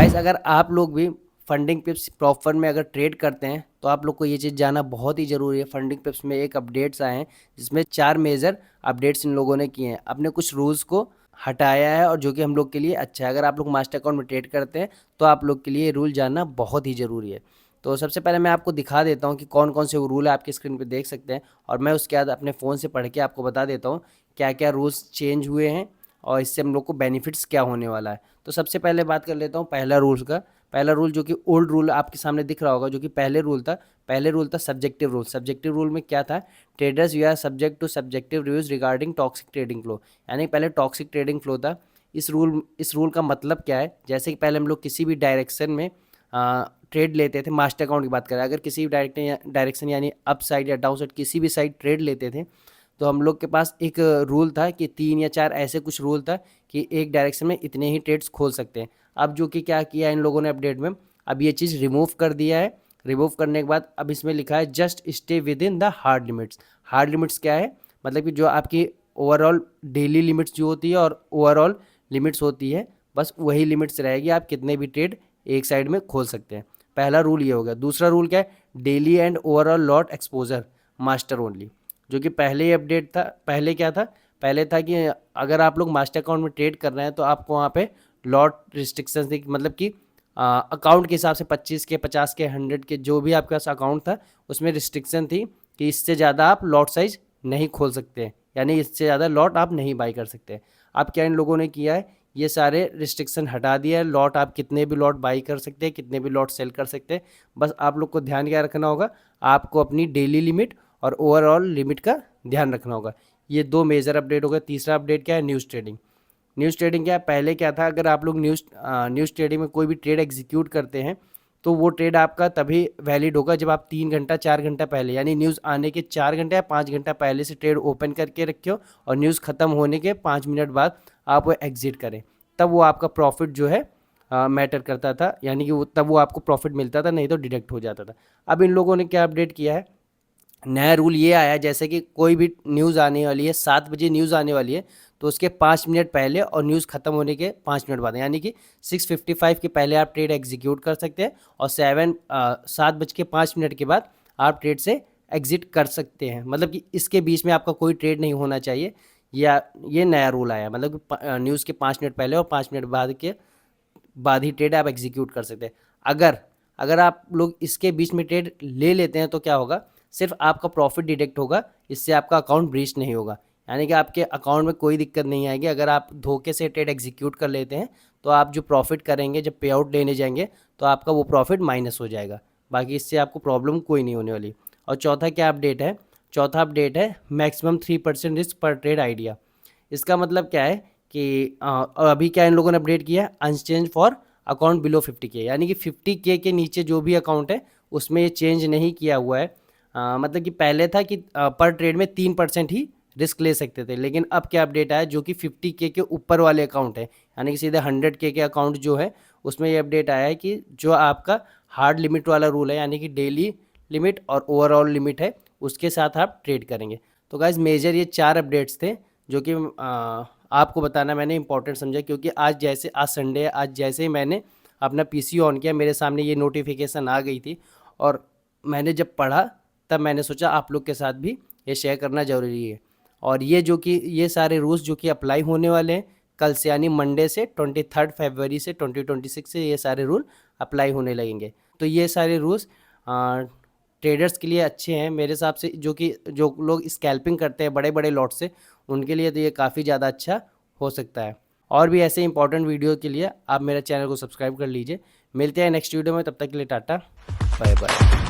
Guys अगर आप लोग भी फंडिंग पिप्स प्रॉपर में अगर ट्रेड करते हैं तो आप लोग को ये चीज़ जानना बहुत ही ज़रूरी है। फंडिंग पिप्स में एक अपडेट्स आए हैं जिसमें 4 मेजर अपडेट्स इन लोगों ने किए हैं, अपने कुछ रूल्स को हटाया है और जो कि हम लोग के लिए अच्छा है। अगर आप लोग मास्टर अकाउंट में ट्रेड करते हैं तो आप लोग के लिए ये रूल जानना बहुत ही ज़रूरी है। तो सबसे पहले मैं आपको दिखा देता हूँ कि कौन कौन से वो रूल है, आपकी स्क्रीन पर देख सकते हैं, और मैं उसके बाद अपने फ़ोन से पढ़ के आपको बता देता हूँ क्या क्या रूल्स चेंज हुए हैं और इससे हम लोग को बेनिफिट्स क्या होने वाला है। तो सबसे पहले बात कर लेता हूँ पहला रूल्स का। पहला रूल जो कि ओल्ड रूल आपके सामने दिख रहा होगा, जो कि पहले रूल था सब्जेक्टिव रूल। सब्जेक्टिव रूल में क्या था, traders you are subject to subjective reviews regarding toxic trading flow, यानी पहले टॉक्सिक ट्रेडिंग फ्लो था। इस रूल का मतलब क्या है, जैसे कि पहले हम लोग किसी भी डायरेक्शन में ट्रेड लेते थे। मास्टर अकाउंट की बात करें, अगर किसी भी डायरेक्शन यानी अप साइड या डाउन साइड किसी भी साइड ट्रेड लेते थे तो हम लोग के पास एक रूल था कि 3 या 4 ऐसे कुछ रूल था कि एक डायरेक्शन में इतने ही ट्रेड्स खोल सकते हैं। अब जो कि क्या किया इन लोगों ने अपडेट में, अब ये चीज़ रिमूव कर दिया है। रिमूव करने के बाद अब इसमें लिखा है just stay with in the hard limits. Hard limits क्या है, मतलब कि जो आपकी ओवरऑल डेली लिमिट्स जो होती है और ओवरऑल लिमिट्स होती है, बस वही लिमिट्स रहेगी। आप कितने भी ट्रेड एक साइड में खोल सकते हैं। पहला रूल ये हो गया। दूसरा रूल क्या है, daily and overall lot exposure master only, जो कि पहले ही अपडेट था। पहले क्या था, पहले था कि अगर आप लोग मास्टर अकाउंट में ट्रेड कर रहे हैं तो आपको वहाँ पे लॉट रिस्ट्रिक्शंस थी, मतलब कि अकाउंट के हिसाब से 25 के 50 के 100 के जो भी आपके पास अकाउंट था उसमें रिस्ट्रिक्शन थी कि इससे ज़्यादा आप लॉट साइज नहीं खोल सकते हैं, यानी इससे ज़्यादा लॉट आप नहीं बाई कर सकते। अब क्या इन लोगों ने किया है, ये सारे रिस्ट्रिक्शन हटा दिया है। लॉट आप कितने भी लॉट बाई कर सकते हैं, कितने भी लॉट सेल कर सकते हैं। बस आप लोग को ध्यान क्या रखना होगा, आपको अपनी डेली लिमिट और ओवरऑल लिमिट का ध्यान रखना होगा। ये 2 मेजर अपडेट हो गए। तीसरा अपडेट क्या है, न्यूज़ ट्रेडिंग। न्यूज़ ट्रेडिंग क्या है, पहले क्या था, अगर आप लोग न्यूज़ ट्रेडिंग में कोई भी ट्रेड एग्जीक्यूट करते हैं तो वो ट्रेड आपका तभी वैलिड होगा जब आप 3 घंटा 4 घंटा पहले, यानी न्यूज़ आने के 4 घंटे या 5 घंटा पहले से ट्रेड ओपन करके रखे हो और न्यूज़ ख़त्म होने के 5 मिनट बाद आप वो एग्जिट करें, तब वो आपका प्रॉफिट जो है मैटर करता था, यानी कि तब वो आपको प्रॉफिट मिलता था, नहीं तो डिडक्ट हो जाता था। अब इन लोगों ने क्या अपडेट किया है, नया रूल ये आया, जैसे कि कोई भी न्यूज़ आने वाली है, 7 बजे न्यूज़ आने वाली है तो उसके 5 मिनट पहले और न्यूज़ ख़त्म होने के 5 मिनट बाद, यानी कि 6:55 के पहले आप ट्रेड एग्जीक्यूट कर सकते हैं और 7:05 के बाद आप ट्रेड से एग्जिट कर सकते हैं। मतलब कि इसके बीच में आपका कोई ट्रेड नहीं होना चाहिए। या ये नया रूल आया, मतलब कि न्यूज़ के 5 मिनट पहले और 5 मिनट बाद ही ट्रेड आप एग्जीक्यूट कर सकते हैं। अगर आप लोग इसके बीच में ट्रेड ले लेते हैं तो क्या होगा, सिर्फ आपका प्रॉफिट डिडक्ट होगा, इससे आपका अकाउंट ब्रीच नहीं होगा, यानी कि आपके अकाउंट में कोई दिक्कत नहीं आएगी। अगर आप धोखे से ट्रेड एग्जीक्यूट कर लेते हैं तो आप जो प्रॉफिट करेंगे, जब पे आउट लेने जाएंगे तो आपका वो प्रॉफिट माइनस हो जाएगा, बाकी इससे आपको प्रॉब्लम कोई नहीं होने वाली। और चौथा अपडेट है मैक्सिमम 3% रिस्क पर ट्रेड आइडिया। इसका मतलब क्या है कि अभी क्या इन लोगों ने अपडेट किया है, unchange for account below 50K, यानी कि 50K के नीचे जो भी अकाउंट है उसमें ये चेंज नहीं किया हुआ है। मतलब कि पहले था कि पर ट्रेड में 3% ही रिस्क ले सकते थे, लेकिन अब क्या अपडेट आया, जो कि 50K के ऊपर वाले अकाउंट है, यानी कि सीधे 100K के अकाउंट जो है उसमें ये अपडेट आया है कि जो आपका हार्ड लिमिट वाला रूल है, यानी कि डेली लिमिट और ओवरऑल लिमिट है, उसके साथ आप ट्रेड करेंगे। तो गाइज मेजर ये 4 अपडेट्स थे जो कि आपको बताना मैंने इंपॉर्टेंट समझा, क्योंकि आज संडे है, आज जैसे ही मैंने अपना पीसी ऑन किया मेरे सामने ये नोटिफिकेशन आ गई थी और मैंने जब पढ़ा तब मैंने सोचा आप लोग के साथ भी ये शेयर करना ज़रूरी है। और ये सारे रूल्स जो कि अप्लाई होने वाले हैं कल से, यानी मंडे से 23 फरवरी से 2026 से ये सारे रूल अप्लाई होने लगेंगे। तो ये सारे रूल्स ट्रेडर्स के लिए अच्छे हैं मेरे हिसाब से, जो लोग स्कैल्पिंग करते हैं बड़े बड़े लॉट से, उनके लिए तो ये काफ़ी ज़्यादा अच्छा हो सकता है। और भी ऐसे इंपॉर्टेंट वीडियो के लिए आप मेरे चैनल को सब्सक्राइब कर लीजिए। मिलते हैं नेक्स्ट वीडियो में, तब तक के लिए टाटा बाय बाय।